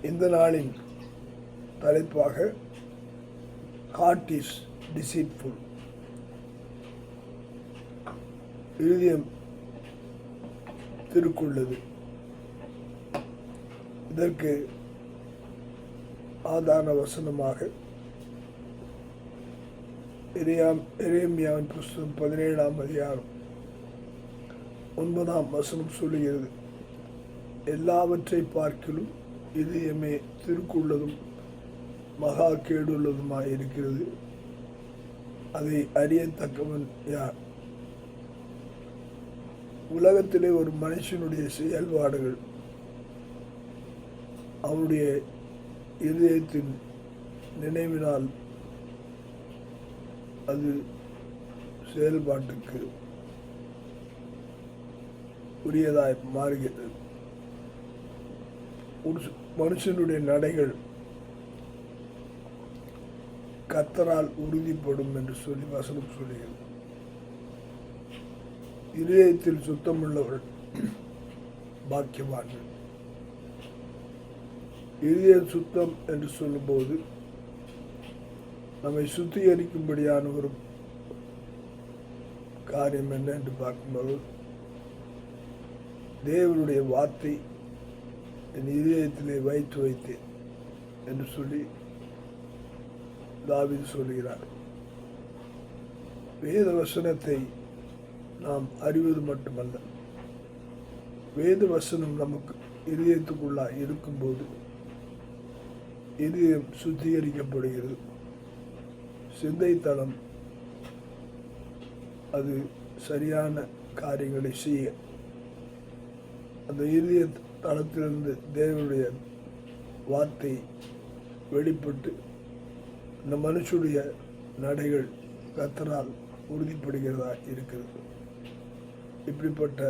இந்த நாளின் தலைப்பாக ஹார்ட் இஸ் டிசீட்ஃபுல், இருதயம் திருக்குள்ளது. இதற்கு ஆதார வசனமாக எரேமியாவின் புஸ்தகம் 17ஆம் அதிகாரம் 9ஆம் வசனம் சொல்லுகிறது, எல்லாவற்றை பார்க்கிலும் இதயமே திருக்குள்ளதும் மகா கேடுள்ளதுமாய் இருக்கிறது, அதை அறியத்தக்கவன் யார்? உலகத்திலே ஒரு மனுஷனுடைய செயல்பாடுகள் அவருடைய இதயத்தின் நினைவினால் அது செயல்பாட்டுக்கு உரியதாய் மாறுகிறது. மனுஷனுடைய நடைகள் கர்த்தரால் உறுதிப்படும் என்று சொல்லி வசனம் சொல்லுகிறது. இதயத்தில் சுத்தமுள்ளவர்கள் பாக்கியவான்கள். இதய சுத்தம் என்று சொல்லும்போது நம்மை சுத்திகரிக்கும்படியான ஒரு காரியம் என்ன என்று பார்க்கும்போது, தேவனுடைய வார்த்தை என் இதயத்திலே வைத்து வைத்தேன் என்று சொல்லி தாவீது சொல்கிறார். வேத வசனத்தை நாம் அறிவது மட்டுமல்ல, வேத வசனம் நமக்கு இதயத்துக்குள்ளாக இருக்கும்போது இதயம் சுத்திகரிக்கப்படுகிறது. சிந்தை தளம் அது சரியான காரியங்களை செய்ய அந்த இதய தளத்திலிருந்து தேவனுடைய வார்த்தை வெளிப்பட்டு இந்த மனுஷனுடைய நடைகள் கர்த்தரால் உறுதிப்படுகிறதா இருக்கிறது. இப்படிப்பட்ட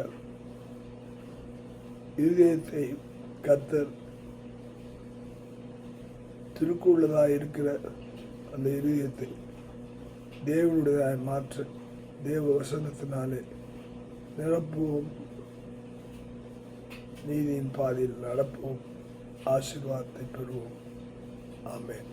இதயத்தை கர்த்தர் திருக்குள்ளதாக இருக்கிற அந்த இதயத்தை தேவனுடையதாய் மாற்ற தேவ வசனத்தினாலே நிரப்புவோம், நீதியின் பாதையில் நடப்போம், ஆசீர்வாதத்தை பெறுவோம். ஆமென்.